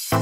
Hey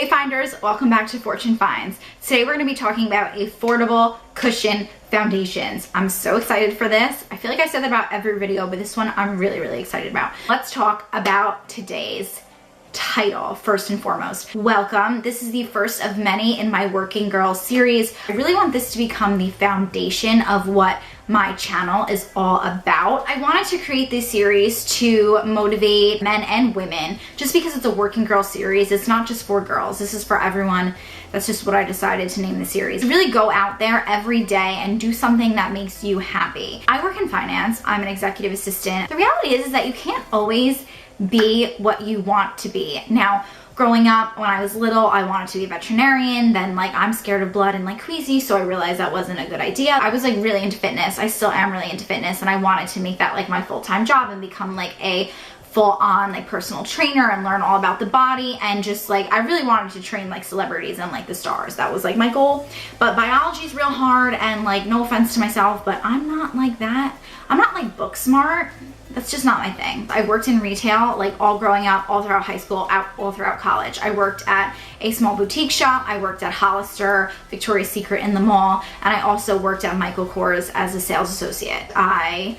Finders, welcome back to Fortune Finds. Today we're going to be talking about affordable cushion foundations. I'm so excited for this. I feel like I said that about every video, but this one I'm really excited about. Let's talk about today's title first and foremost. Welcome. This is the first of many in my Working Girls series. I really want this to become the foundation of what my channel is all about. I wanted to create this series to motivate men and women just because it's a Working Girl series. It's not just for girls. This is for everyone. That's just what I decided to name the series. Really go out there every day and do something that makes you happy. I work in finance. I'm an executive assistant. The reality is that you can't always be what you want to be. Now, growing up, when I was little, I wanted to be a veterinarian. Then I'm scared of blood and queasy, so I realized that wasn't a good idea. I was really into fitness. I still am really into fitness, and I wanted to make that my full-time job and become a full-on personal trainer and learn all about the body, and just I really wanted to train celebrities and the stars. That was my goal. But biology is real hard, and no offense to myself, but I'm not like that. I'm not book smart. That's just not my thing. I worked in retail all growing up, all throughout high school, all throughout college. I worked at a small boutique shop. I worked at Hollister, Victoria's Secret in the mall, and I also worked at KORRES as a sales associate. I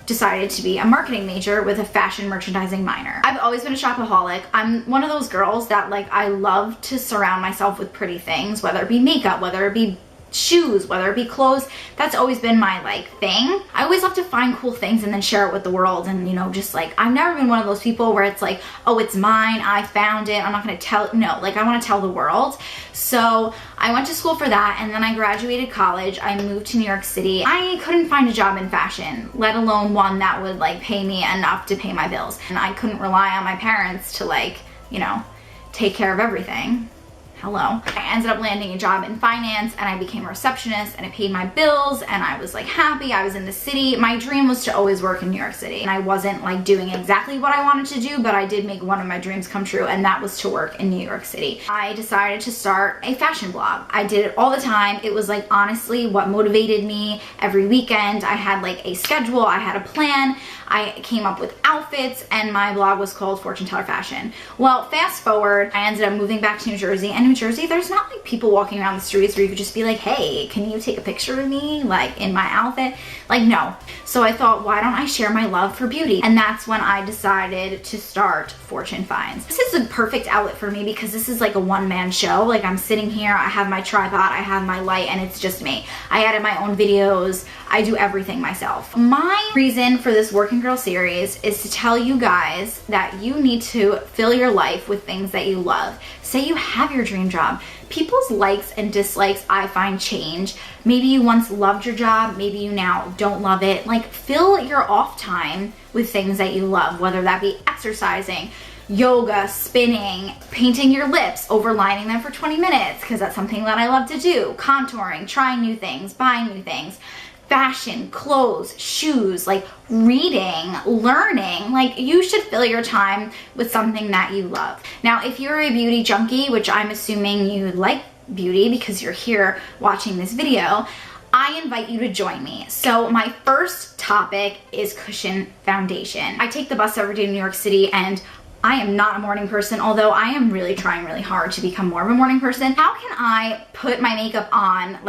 decided to be a marketing major with a fashion merchandising minor. I've always been a shopaholic. I'm one of those girls that I love to surround myself with pretty things, whether it be makeup, whether it be shoes, whether it be clothes. That's always been my thing. I always love to find cool things and then share it with the world, and just I've never been one of those people where it's oh, it's mine, I found it, I'm not gonna tell. No, I want to tell the world. So I went to school for that, and then I graduated college. I moved to New York City. I couldn't find a job in fashion, let alone one that would pay me enough to pay my bills, and I couldn't rely on my parents to take care of everything. Hello. I ended up landing a job in finance, and I became a receptionist, and it paid my bills, and I was happy. I was in the city. My dream was to always work in New York City, and I wasn't doing exactly what I wanted to do, but I did make one of my dreams come true, and that was to work in New York City. I decided to start a fashion blog. I did it all the time. It was honestly what motivated me. Every weekend I had a schedule, I had a plan, I came up with outfits, and my blog was called Fortune Teller Fashion. Well, fast forward, I ended up moving back to New Jersey, and New Jersey, there's not people walking around the streets where you could just be hey, can you take a picture of me in my outfit? No. So I thought, why don't I share my love for beauty? And that's when I decided to start Fortune Finds. This is a perfect outlet for me because this is a one-man show. I'm sitting here, I have my tripod, I have my light, and it's just me. I edit my own videos, I do everything myself. My reason for this Working Girl series is to tell you guys that you need to fill your life with things that you love. Say you have your dream job. People's likes and dislikes, I find, change. Maybe you once loved your job, maybe you now don't love it. Fill your off time with things that you love, whether that be exercising, yoga, spinning, painting your lips, overlining them for 20 minutes, because that's something that I love to do, contouring, trying new things, buying new things, fashion, clothes, shoes, reading, learning. You should fill your time with something that you love. Now, if you're a beauty junkie, which I'm assuming you like beauty because you're here watching this video, I invite you to join me. So my first topic is cushion foundation. I take the bus every day to New York City, and I am not a morning person, although I am really trying really hard to become more of a morning person. How can I put my makeup on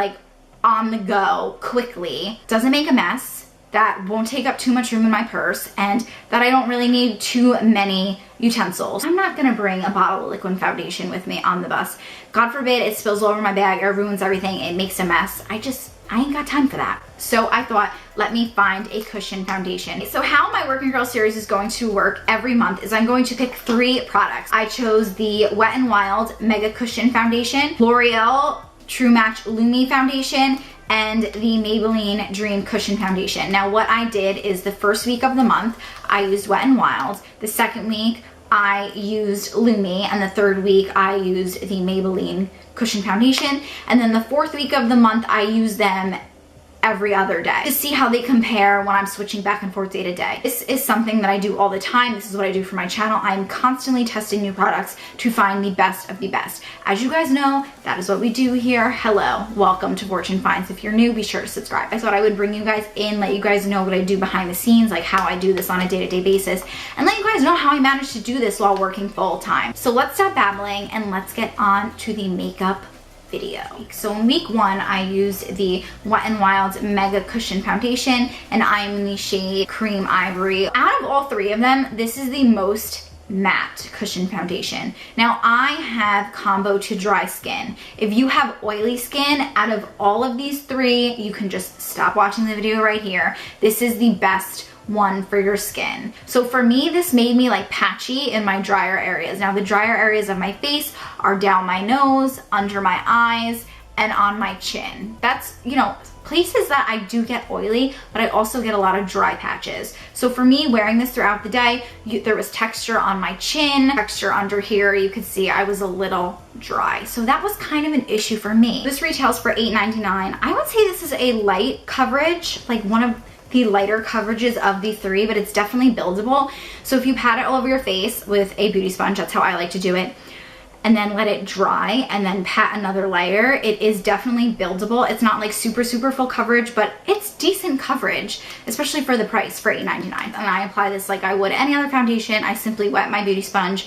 on the go quickly, doesn't make a mess, that won't take up too much room in my purse, and that I don't really need too many utensils? I'm not gonna bring a bottle of liquid foundation with me on the bus. God forbid it spills all over my bag, it ruins everything, it makes a mess. I ain't got time for that. So I thought, let me find a cushion foundation. So how my Working Girl series is going to work every month is I'm going to pick 3 products. I chose the Wet n Wild Mega Cushion Foundation, L'Oreal True Match Lumi Foundation, and the Maybelline Dream Cushion Foundation. Now what I did is the first week of the month, I used Wet n Wild. The second week, I used Lumi, and the third week, I used the Maybelline Cushion Foundation. And then the fourth week of the month, I used them every other day to see how they compare when I'm switching back and forth day to day. This is something that I do all the time. This is what I do for my channel. I'm constantly testing new products to find the best of the best. As you guys know, that is what we do here. Hello, welcome to Fortune Finds. If you're new, be sure to subscribe. I thought I would bring you guys in, let you guys know what I do behind the scenes, like how I do this on a day-to-day basis, and let you guys know how I manage to do this while working full time. So let's stop babbling and let's get on to the makeup video. So in week 1, I used the Wet n Wild's Mega Cushion Foundation, and I'm in the shade Cream Ivory. Out of all 3 of them, this is the most matte cushion foundation. Now I have combo to dry skin. If you have oily skin, out of all of these 3, you can just stop watching the video right here. This is the best one for your skin. So for me, this made me like patchy in my drier areas. Now the drier areas of my face are down my nose, under my eyes, and on my chin. That's, you know, places that I do get oily, but I also get a lot of dry patches. So for me, wearing this throughout the day, there was texture on my chin, texture under here. You could see I was a little dry. So that was kind of an issue for me. This retails for $8.99. I would say this is a light coverage, like one of the lighter coverages of the 3, but it's definitely buildable. So if you pat it all over your face with a beauty sponge, that's how I like to do it, and then let it dry and then pat another layer, it is definitely buildable. It's not like super full coverage, but it's decent coverage, especially for the price, for $8.99. And I apply this like I would any other foundation. I simply wet my beauty sponge.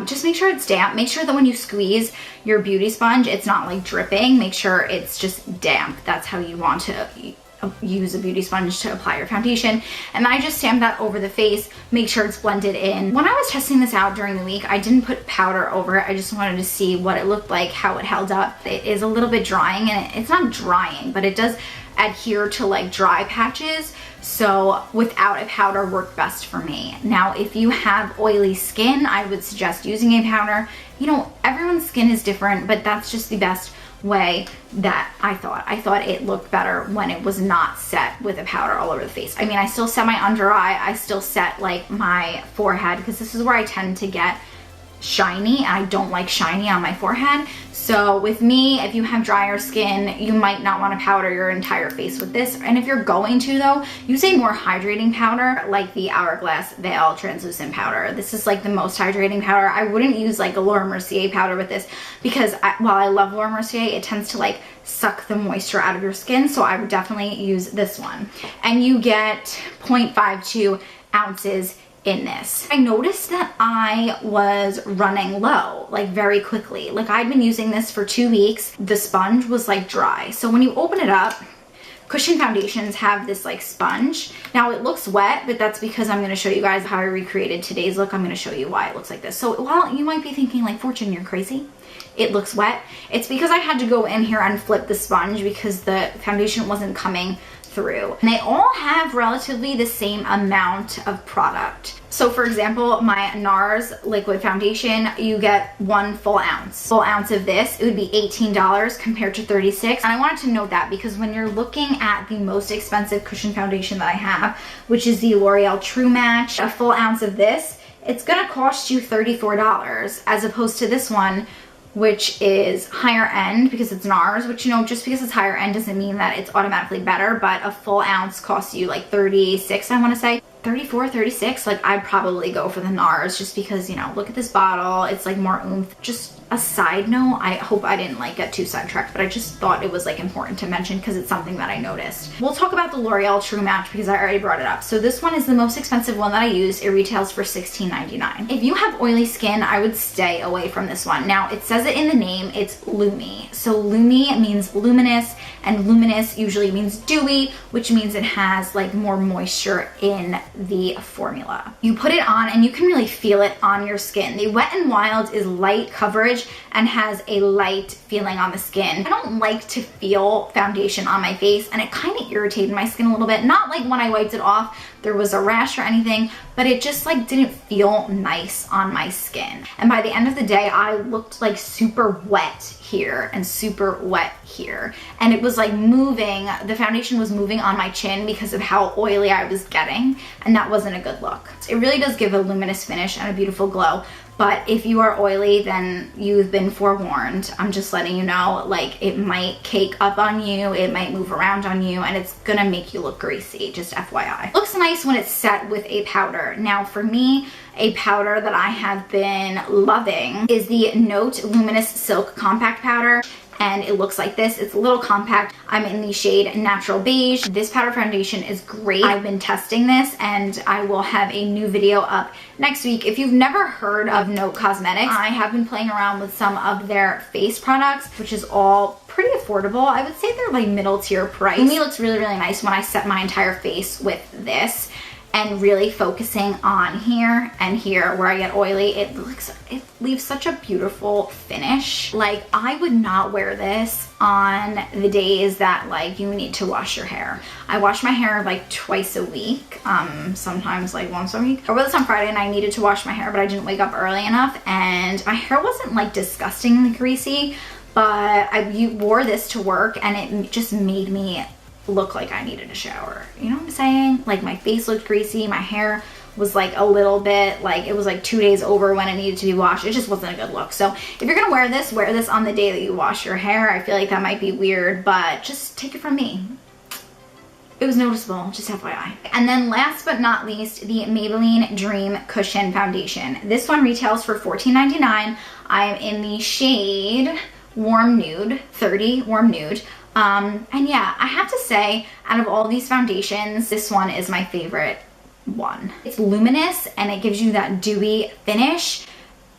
Just make sure it's damp. Make sure that when you squeeze your beauty sponge, it's not like dripping. Make sure it's just damp. That's how you want to use a beauty sponge to apply your foundation. And I just stamp that over the face, make sure it's blended in. When I was testing this out during the week, I didn't put powder over it. I just wanted to see what it looked like, how it held up. It is a little bit drying, and it's not drying, but it does adhere to like dry patches. So without a powder worked best for me. Now, if you have oily skin, I would suggest using a powder. You know, everyone's skin is different, but that's just the best way that I thought it looked better when it was not set with a powder all over the face. I mean, I still set my under eye, I still set like my forehead, because this is where I tend to get shiny. I don't like shiny on my forehead. So with me, if you have drier skin, you might not want to powder your entire face with this. And if you're going to though, use a more hydrating powder like the Hourglass Veil Translucent Powder. This is like the most hydrating powder. I wouldn't use like a Laura Mercier powder with this, because while I love Laura Mercier, it tends to like suck the moisture out of your skin. So I would definitely use this one. And you get 0.52 ounces in this. I noticed that I was running low, like very quickly. Like I'd been using this for 2 weeks. The sponge was like dry. So when you open it up, cushion foundations have this like sponge. Now it looks wet, but that's because I'm gonna show you guys how I recreated today's look. I'm gonna show you why it looks like this. So while you might be thinking like, Fortune, you're crazy, it looks wet, it's because I had to go in here and flip the sponge because the foundation wasn't coming through. And they all have relatively the same amount of product. So for example, my NARS liquid foundation, you get 1 full ounce. Full ounce of this, it would be $18 compared to $36. And I wanted to note that because when you're looking at the most expensive cushion foundation that I have, which is the L'Oreal True Match, a full ounce of this, it's gonna cost you $34, as opposed to this one, which is higher end because it's NARS, which, you know, just because it's higher end doesn't mean that it's automatically better, but a full ounce costs you like 36, I want to say. 34, 36, like I'd probably go for the NARS just because, you know, look at this bottle, it's like more oomph. Just a side note, I hope I didn't like get too sidetracked, but I just thought it was like important to mention because it's something that I noticed. We'll talk about the L'Oreal True Match because I already brought it up. So this one is the most expensive one that I use. It retails for $16.99. If you have oily skin, I would stay away from this one. Now it says it in the name, it's Lumi. So Lumi means luminous, and luminous usually means dewy, which means it has like more moisture in the formula. You put it on and you can really feel it on your skin. The Wet n Wild is light coverage and has a light feeling on the skin. I don't like to feel foundation on my face, and it kind of irritated my skin a little bit. Not like when I wiped it off, there was a rash or anything, but it just like didn't feel nice on my skin. And by the end of the day, I looked like super wet here and super wet here. And it was like moving, the foundation was moving on my chin because of how oily I was getting, and that wasn't a good look. It really does give a luminous finish and a beautiful glow, But if you are oily, then you've been forewarned. I'm just letting you know, like, it might cake up on you, it might move around on you, and it's gonna make you look greasy, just FYI. Looks nice when it's set with a powder. Now for me, a powder that I have been loving is the Note Luminous Silk Compact Powder. And it looks like this. It's a little compact. I'm in the shade Natural Beige. This powder foundation is great. I've been testing this and I will have a new video up next week. If you've never heard of Note Cosmetics, I have been playing around with some of their face products, which is all pretty affordable. I would say they're like middle tier price. To me, it looks really, really nice when I set my entire face with this. And really focusing on here and here where I get oily, it leaves such a beautiful finish. Like, I would not wear this on the days that like you need to wash your hair. I wash my hair like twice a week, sometimes like once a week. I wore this on Friday and I needed to wash my hair, but I didn't wake up early enough and my hair wasn't like disgustingly greasy, but I wore this to work and it just made me look like I needed a shower. You know what I'm saying? Like, my face looked greasy, my hair was like a little bit, like it was like 2 days over when it needed to be washed. It just wasn't a good look. So if you're gonna wear this on the day that you wash your hair. I feel like that might be weird, but just take it from me. It was noticeable, just FYI. And then last but not least, the Maybelline Dream Cushion Foundation. This one retails for $14.99. I am in the shade Warm Nude, 30 Warm Nude. And yeah, I have to say, out of all these foundations, this one is my favorite one. It's luminous and it gives you that dewy finish.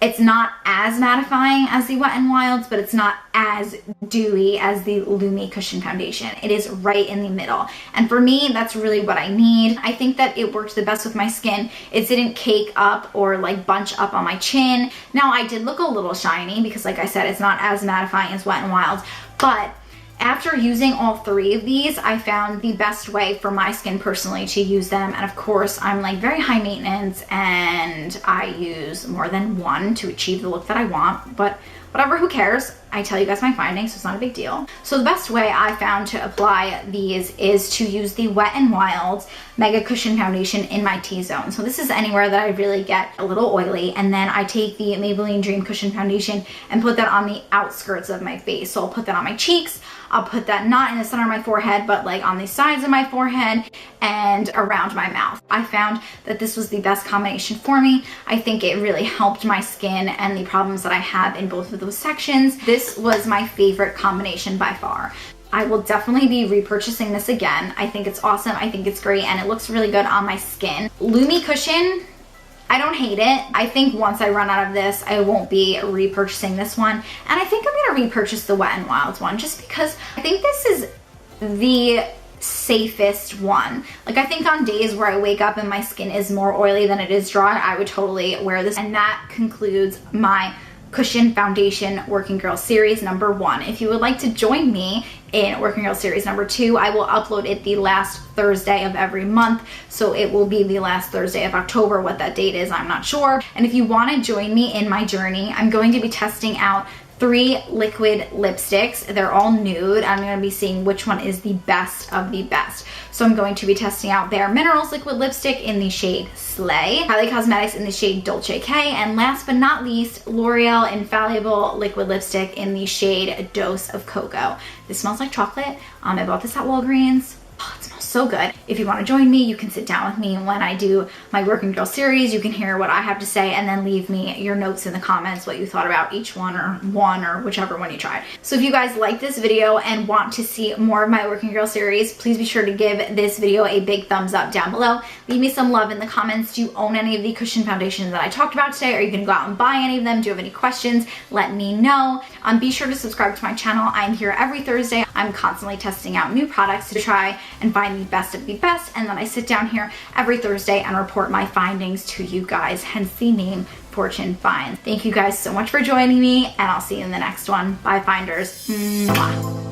It's not as mattifying as the Wet n Wild's, but it's not as dewy as the Lumi Cushion Foundation. It is right in the middle. And for me, that's really what I need. I think that it worked the best with my skin. It didn't cake up or like bunch up on my chin. Now, I did look a little shiny because, like I said, it's not as mattifying as Wet n Wild's, but after using all three of these, I found the best way for my skin personally to use them. And of course, I'm like very high maintenance and I use more than one to achieve the look that I want, but whatever, who cares? I tell you guys my findings, so it's not a big deal. So the best way I found to apply these is to use the Wet n Wild Mega Cushion Foundation in my T-zone. So this is anywhere that I really get a little oily, and then I take the Maybelline Dream Cushion Foundation and put that on the outskirts of my face. So I'll put that on my cheeks, I'll put that not in the center of my forehead, but like on the sides of my forehead and around my mouth. I found that this was the best combination for me. I think it really helped my skin and the problems that I have in both of those sections. This was my favorite combination by far. I will definitely be repurchasing this again. I think it's awesome. I think it's great and it looks really good on my skin. Lumi Cushion, I don't hate it. I think once I run out of this, I won't be repurchasing this one. And I think I'm gonna repurchase the Wet n Wild one just because I think this is the safest one. Like, I think on days where I wake up and my skin is more oily than it is dry, I would totally wear this. And that concludes my Cushion Foundation Working Girl Series number 1. If you would like to join me in Working Girl Series number 2, I will upload it the last Thursday of every month. So it will be the last Thursday of October. What that date is, I'm not sure. And if you want to join me in my journey, I'm going to be testing out 3 liquid lipsticks. They're all nude. I'm going to be seeing which one is the best of the best. So I'm going to be testing out Bare Minerals liquid lipstick in the shade Slay, Kylie Cosmetics in the shade Dolce K, and last but not least, L'Oreal Infallible liquid lipstick in the shade Dose of Cocoa. This smells like chocolate. I bought this at Walgreens. Oh, it smells so good. If you want to join me, you can sit down with me when I do my Working Girl series. You can hear what I have to say and then leave me your notes in the comments, what you thought about each one or whichever one you tried. So if you guys like this video and want to see more of my Working Girl series, please be sure to give this video a big thumbs up down below. Leave me some love in the comments. Do you own any of the cushion foundations that I talked about today? Are you gonna go out and buy any of them? Do you have any questions? Let me know. Be sure to subscribe to my channel. I'm here every Thursday. I'm constantly testing out new products to try and find the best of the best, and then I sit down here every Thursday and report my findings to you guys, hence the name Fortune Finds. Thank you guys so much for joining me, and I'll see you in the next one. Bye, Finders. Mwah.